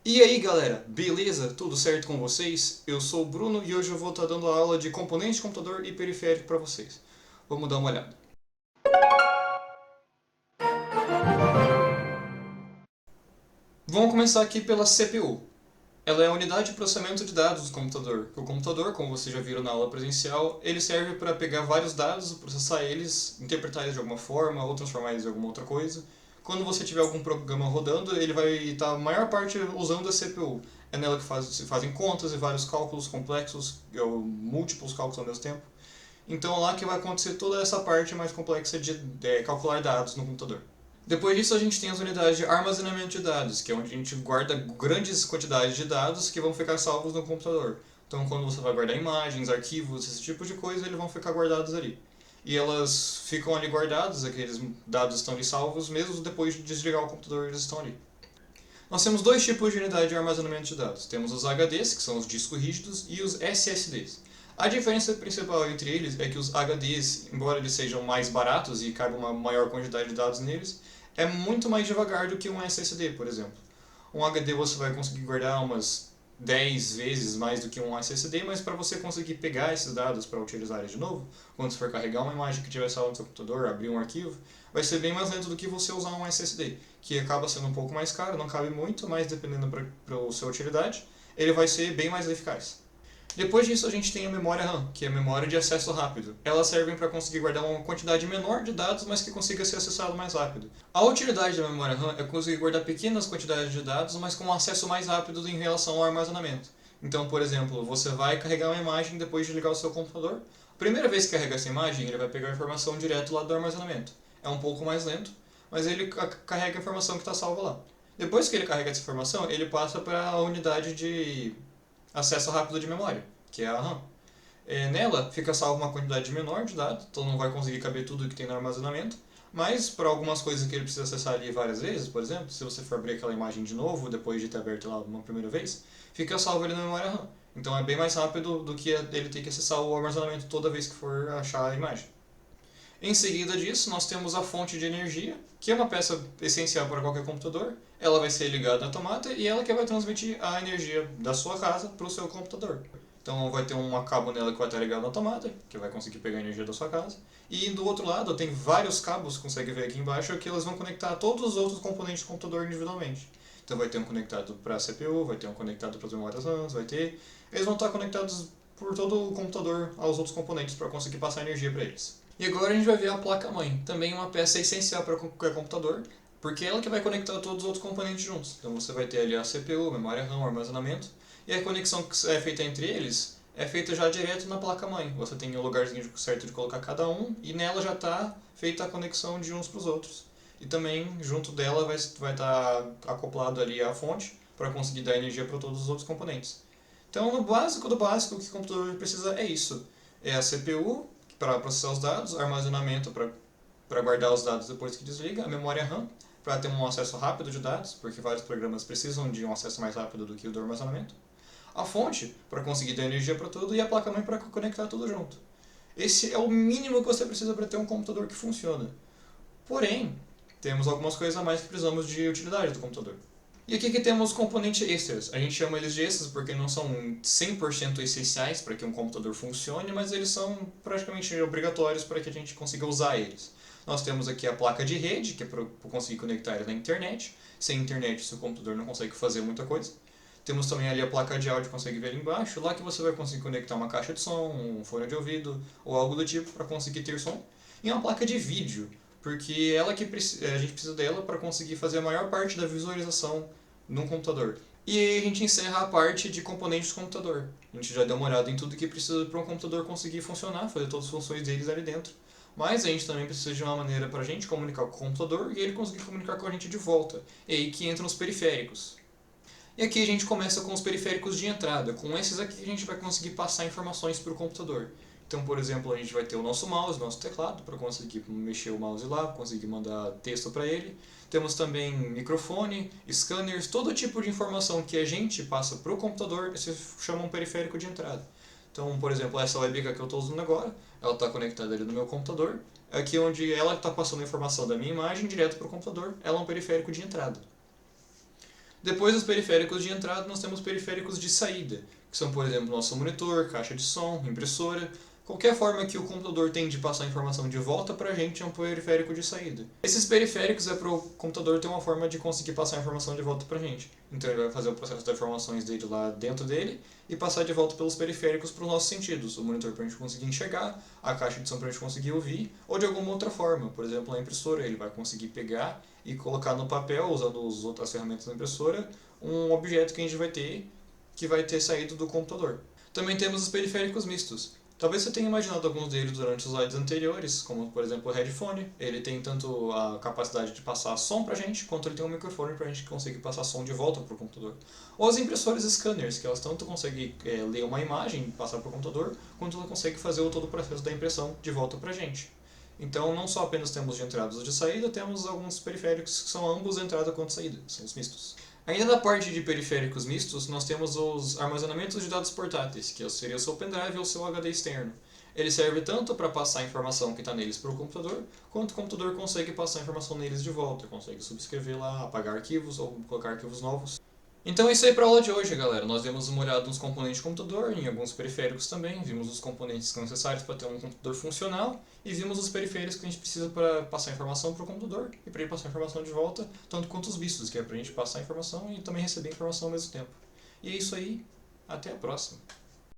E aí galera, beleza? Tudo certo com vocês? Eu sou o Bruno e hoje eu vou estar dando aula de componentes de computador e periférico para vocês. Vamos dar uma olhada. Vamos começar aqui pela CPU. Ela é a unidade de processamento de dados do computador. O computador, como vocês já viram na aula presencial, ele serve para pegar vários dados, processar eles, interpretar eles de alguma forma ou transformar eles em alguma outra coisa. Quando você tiver algum programa rodando, ele vai estar a maior parte usando a CPU. É nela que se fazem contas e vários cálculos complexos, ou múltiplos cálculos ao mesmo tempo. Então é lá que vai acontecer toda essa parte mais complexa de calcular dados no computador. Depois disso, a gente tem as unidades de armazenamento de dados, que é onde a gente guarda grandes quantidades de dados que vão ficar salvos no computador. Então, quando você vai guardar imagens, arquivos, esse tipo de coisa, eles vão ficar guardados ali. E elas ficam ali guardadas, aqueles dados estão ali salvos, mesmo depois de desligar o computador, eles estão ali. Nós temos dois tipos de unidade de armazenamento de dados. Temos os HDs, que são os discos rígidos, e os SSDs. A diferença principal entre eles é que os HDs, embora eles sejam mais baratos e caiba uma maior quantidade de dados neles, é muito mais devagar do que um SSD, por exemplo. Um HD você vai conseguir guardar umas 10 vezes mais do que um SSD, mas para você conseguir pegar esses dados para utilizar eles de novo, quando você for carregar uma imagem que tiver salva no seu computador, abrir um arquivo, vai ser bem mais lento do que você usar um SSD, que acaba sendo um pouco mais caro, não cabe muito, mas dependendo para a sua utilidade, ele vai ser bem mais eficaz. Depois disso, a gente tem a memória RAM, que é a memória de acesso rápido. Elas servem para conseguir guardar uma quantidade menor de dados, mas que consiga ser acessado mais rápido. A utilidade da memória RAM é conseguir guardar pequenas quantidades de dados, mas com um acesso mais rápido em relação ao armazenamento. Então, por exemplo, você vai carregar uma imagem depois de ligar o seu computador. A primeira vez que carrega essa imagem, ele vai pegar a informação direto lá do armazenamento. É um pouco mais lento, mas ele carrega a informação que está salva lá. Depois que ele carrega essa informação, ele passa para a unidade de acesso rápido de memória, que é a RAM. Nela fica salvo uma quantidade menor de dados, então não vai conseguir caber tudo que tem no armazenamento, mas para algumas coisas que ele precisa acessar ali várias vezes, por exemplo, se você for abrir aquela imagem de novo depois de ter aberto lá uma primeira vez, fica salvo ali na memória RAM. Então é bem mais rápido do que ele ter que acessar o armazenamento toda vez que for achar a imagem. Em seguida disso, nós temos a fonte de energia, que é uma peça essencial para qualquer computador. Ela vai ser ligada à tomada e ela que vai transmitir a energia da sua casa para o seu computador. Então vai ter um cabo nela que vai estar ligado à tomada, que vai conseguir pegar a energia da sua casa. E do outro lado tem vários cabos, consegue ver aqui embaixo, que elas vão conectar a todos os outros componentes do computador individualmente. Então vai ter um conectado para a CPU, vai ter um conectado para as memórias RAM, vai ter... Eles vão estar conectados por todo o computador aos outros componentes para conseguir passar energia para eles. E agora a gente vai ver a placa-mãe, também uma peça essencial para qualquer computador, porque é ela que vai conectar todos os outros componentes juntos. Então você vai ter ali a CPU, memória RAM, armazenamento, e a conexão que é feita entre eles é feita já direto na placa-mãe. Você tem o lugarzinho certo de colocar cada um, e nela já está feita a conexão de uns para os outros. E também, junto dela, vai estar acoplado ali a fonte, para conseguir dar energia para todos os outros componentes. Então, no básico do básico, o que o computador precisa é isso. É a CPU, para processar os dados, armazenamento para guardar os dados depois que desliga, a memória RAM para ter um acesso rápido de dados, porque vários programas precisam de um acesso mais rápido do que o do armazenamento, a fonte para conseguir dar energia para tudo e a placa-mãe para conectar tudo junto. Esse é o mínimo que você precisa para ter um computador que funciona. Porém, temos algumas coisas a mais que precisamos de utilidade do computador. E aqui que temos componentes extras. A gente chama eles de extras porque não são 100% essenciais para que um computador funcione, mas eles são praticamente obrigatórios para que a gente consiga usar eles. Nós temos aqui a placa de rede, que é para conseguir conectar ele na internet. Sem internet, seu computador não consegue fazer muita coisa. Temos também ali a placa de áudio, que consegue ver ali embaixo, lá que você vai conseguir conectar uma caixa de som, um fone de ouvido ou algo do tipo para conseguir ter som. E uma placa de vídeo, porque ela que a gente precisa dela para conseguir fazer a maior parte da visualização num computador. E aí a gente encerra a parte de componentes do computador. A gente já deu uma olhada em tudo que precisa para um computador conseguir funcionar, fazer todas as funções deles ali dentro. Mas a gente também precisa de uma maneira para a gente comunicar com o computador e ele conseguir comunicar com a gente de volta. E aí que entram os periféricos. E aqui a gente começa com os periféricos de entrada. Com esses aqui a gente vai conseguir passar informações para o computador. Então, por exemplo, a gente vai ter o nosso mouse, nosso teclado, para conseguir mexer o mouse lá, conseguir mandar texto para ele. Temos também microfone, scanners, todo tipo de informação que a gente passa para o computador se chama um periférico de entrada. Então, por exemplo, essa webcam que eu estou usando agora, ela está conectada ali no meu computador. Aqui onde ela está passando a informação da minha imagem direto para o computador, ela é um periférico de entrada. Depois dos periféricos de entrada, nós temos periféricos de saída, que são, por exemplo, nosso monitor, caixa de som, impressora. Qualquer forma que o computador tem de passar a informação de volta para a gente é um periférico de saída. Esses periféricos é para o computador ter uma forma de conseguir passar a informação de volta para a gente. Então ele vai fazer o processo das informações dele lá dentro dele e passar de volta pelos periféricos para os nossos sentidos. O monitor para a gente conseguir enxergar, a caixa de som para a gente conseguir ouvir, ou de alguma outra forma. Por exemplo, a impressora, ele vai conseguir pegar e colocar no papel, usando as outras ferramentas da impressora, um objeto que a gente vai ter, que vai ter saído do computador. Também temos os periféricos mistos. Talvez você tenha imaginado alguns deles durante os slides anteriores, como por exemplo o headphone. Ele tem tanto a capacidade de passar som pra gente, quanto ele tem um microfone pra gente conseguir passar som de volta pro computador. Ou as impressoras scanners, que elas tanto conseguem ler uma imagem e passar pro computador, quanto ela consegue fazer todo o processo da impressão de volta pra gente. Então não só apenas temos de entrada e de saída, temos alguns periféricos que são ambos entrada quanto saída, são os mistos. Ainda na parte de periféricos mistos, nós temos os armazenamentos de dados portáteis, que seria o seu pendrive ou o seu HD externo. Ele serve tanto para passar a informação que está neles para o computador, quanto o computador consegue passar a informação neles de volta, consegue subscrever lá, apagar arquivos ou colocar arquivos novos. Então é isso aí para a aula de hoje, galera. Nós demos uma olhada nos componentes de computador, em alguns periféricos também, vimos os componentes que são necessários para ter um computador funcional e vimos os periféricos que a gente precisa para passar informação para o computador e para ele passar informação de volta, tanto quanto os mistos, que é para a gente passar informação e também receber informação ao mesmo tempo. E é isso aí, até a próxima.